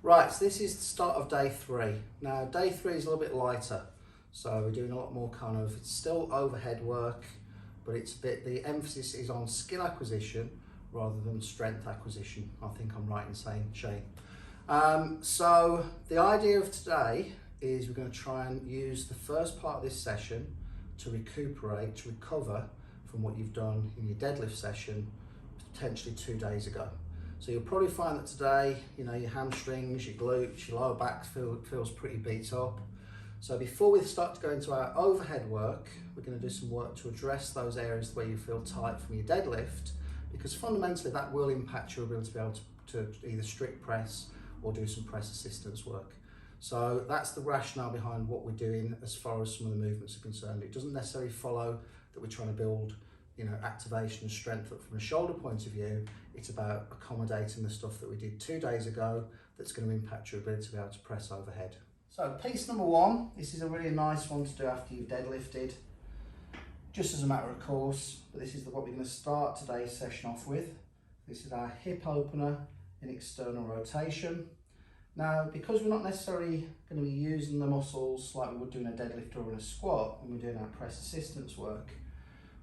Right, so this is the start of day 3. Now day 3 is a little bit lighter, so we're doing a lot more kind of, it's still overhead work, but it's a bit, the emphasis is on skill acquisition rather than strength acquisition. I think I'm right in saying, Shane. So the idea of today is we're going to try and use the first part of this session to recuperate, to recover from what you've done in your deadlift session potentially 2 days ago. So you'll probably find that today, you know, your hamstrings, your glutes, your lower back feels pretty beat up. So before we start to go into our overhead work, we're going to do some work to address those areas where you feel tight from your deadlift, because fundamentally that will impact your ability to be able to either strict press or do some press assistance work. So that's the rationale behind what we're doing as far as some of the movements are concerned. It doesn't necessarily follow that we're trying to build, you know, activation and strength up from a shoulder point of view. It's about accommodating the stuff that we did 2 days ago that's going to impact your ability to be able to press overhead. So piece number 1, this is a really nice one to do after you've deadlifted, just as a matter of course, but this is what we're going to start today's session off with. This is our hip opener in external rotation. Now, because we're not necessarily going to be using the muscles like we would do in a deadlift or in a squat when we're doing our press assistance work,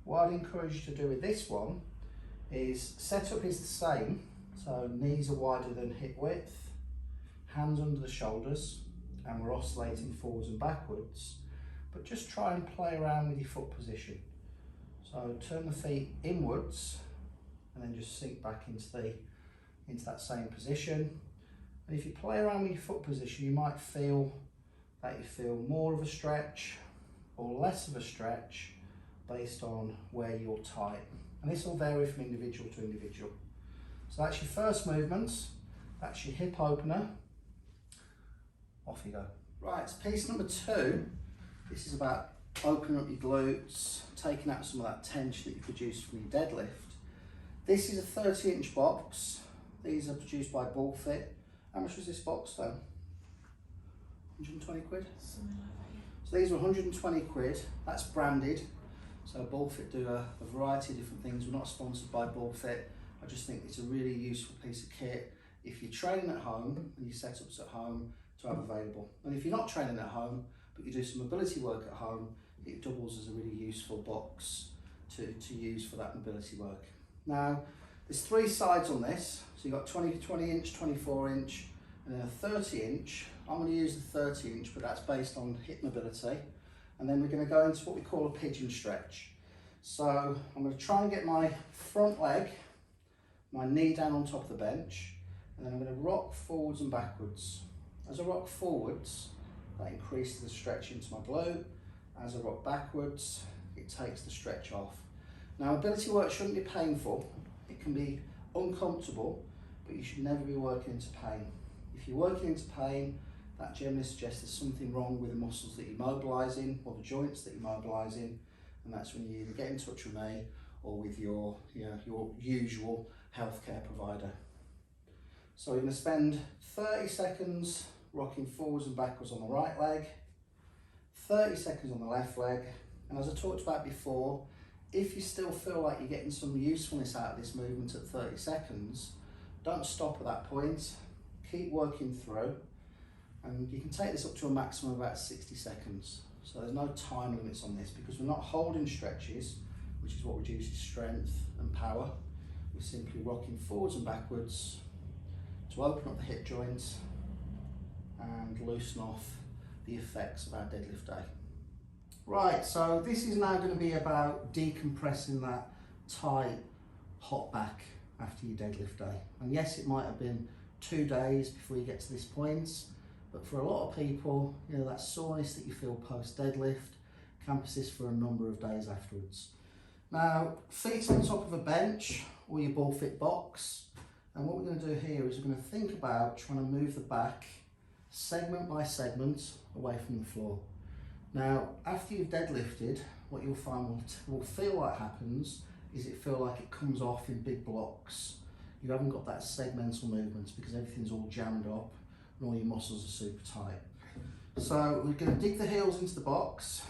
what I'd encourage you to do with this one is setup is the same. So knees are wider than hip width, hands under the shoulders, and we're oscillating forwards and backwards, but just try and play around with your foot position. So turn the feet inwards and then just sink back into that same position. And if you play around with your foot position, you might feel that you feel more of a stretch or less of a stretch based on where you're tight. And this will vary from individual to individual. So that's your first movement, that's your hip opener. Off you go. Right, so piece number 2, this is about opening up your glutes, taking out some of that tension that you produce from your deadlift. This is a 30-inch box. These are produced by BallFit. How much was this box though? 120 quid? Something like that, yeah. So these are 120 quid, that's branded. So BallFit do a variety of different things. We're not sponsored by BallFit. I just think it's a really useful piece of kit if you're training at home and your setup's at home to have available. And if you're not training at home, but you do some mobility work at home, it doubles as a really useful box to use for that mobility work. Now, there's 3 sides on this. So you've got 20 inch, 24 inch, and then a 30 inch. I'm going to use the 30 inch, but that's based on hip mobility. And then we're going to go into what we call a pigeon stretch. So I'm going to try and get my front leg, my knee down on top of the bench, and then I'm going to rock forwards and backwards. As I rock forwards, that increases the stretch into my glute. As I rock backwards, it takes the stretch off. Now, mobility work shouldn't be painful. It can be uncomfortable, but you should never be working into pain. If you're working into pain, that generally suggests there's something wrong with the muscles that you're mobilising or the joints that you're mobilising, and that's when you either get in touch with me or with your usual healthcare provider. So we're going to spend 30 seconds rocking forwards and backwards on the right leg, 30 seconds on the left leg, and as I talked about before, if you still feel like you're getting some usefulness out of this movement at 30 seconds, don't stop at that point, keep working through, and you can take this up to a maximum of about 60 seconds. So there's no time limits on this because we're not holding stretches, which is what reduces strength and power. We're simply rocking forwards and backwards to open up the hip joints and loosen off the effects of our deadlift day. Right, so this is now going to be about decompressing that tight, hot back after your deadlift day. And yes, it might have been 2 days before you get to this point, but for a lot of people, you know, that soreness that you feel post deadlift can persist for a number of days afterwards. Now, feet on top of a bench or your BallFit box, and what we're going to do here is we're going to think about trying to move the back segment by segment away from the floor. Now, after you've deadlifted, what you'll find will feel like happens is it feel like it comes off in big blocks. You haven't got that segmental movement because everything's all jammed up and all your muscles are super tight. So we're going to dig the heels into the box,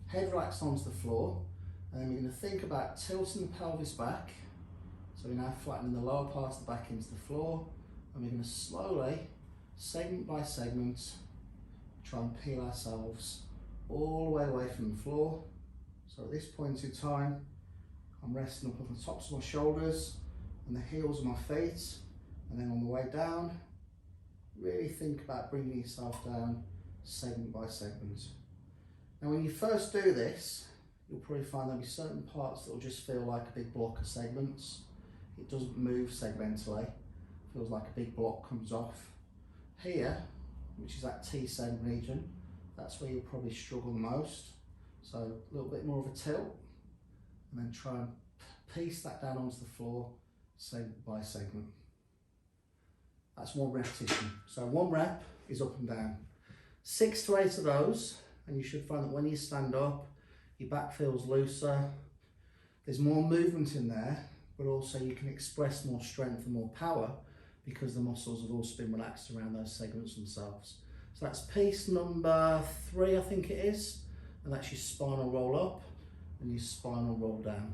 head relaxed onto the floor, and then we're going to think about tilting the pelvis back. So we're now flattening the lower part of the back into the floor, and we're going to slowly segment by segment, try and peel ourselves all the way away from the floor. So at this point in time, I'm resting up on the tops of my shoulders and the heels of my feet, and then on the way down, really think about bringing yourself down segment by segment. Now when you first do this, you'll probably find there'll be certain parts that will just feel like a big block of segments. It doesn't move segmentally, it feels like a big block comes off. Here, which is that T-seg region, that's where you'll probably struggle the most. So a little bit more of a tilt, and then try and piece that down onto the floor segment by segment. That's one repetition. So one rep is up and down. 6 to 8 of those, and you should find that when you stand up, your back feels looser. There's more movement in there, but also you can express more strength and more power because the muscles have also been relaxed around those segments themselves. So that's piece number 3, I think it is, and that's your spinal roll up and your spinal roll down.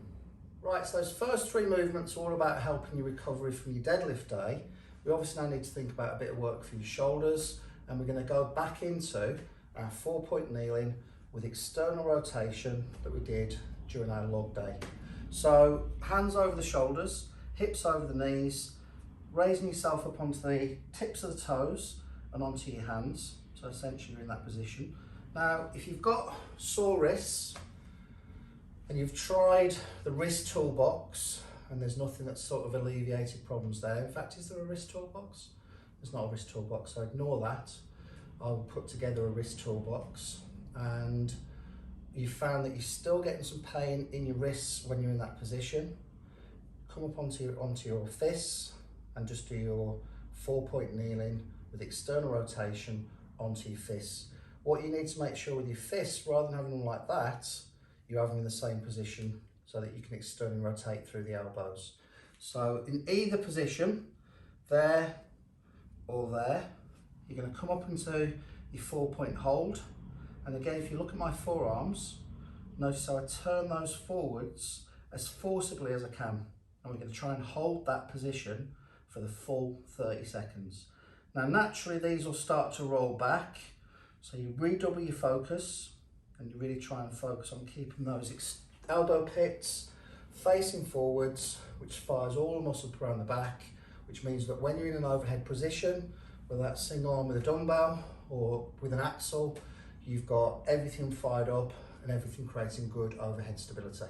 Right, so those first 3 movements are all about helping you recovery from your deadlift day. We obviously now need to think about a bit of work for your shoulders, and we're going to go back into our 4-point kneeling with external rotation that we did during our log day. So hands over the shoulders, hips over the knees, raising yourself up onto the tips of the toes and onto your hands. So essentially you're in that position. Now, if you've got sore wrists and you've tried the wrist toolbox and there's nothing that's sort of alleviated problems there. In fact, is there a wrist toolbox? There's not a wrist toolbox, so ignore that. I'll put together a wrist toolbox, and you found that you're still getting some pain in your wrists when you're in that position. Come up onto your fists and just do your 4-point kneeling with external rotation onto your fists. What you need to make sure with your fists, rather than having them like that, you have them in the same position so that you can externally rotate through the elbows. So in either position, there or there, you're going to come up into your 4-point hold. And again, if you look at my forearms, notice how I turn those forwards as forcibly as I can. And we're going to try and hold that position for the full 30 seconds. Now, naturally, these will start to roll back. So you redouble your focus and you really try and focus on keeping those elbow pits facing forwards, which fires all the muscle around the back, which means that when you're in an overhead position, whether that's single arm with a dumbbell or with an axle, you've got everything fired up and everything creating good overhead stability.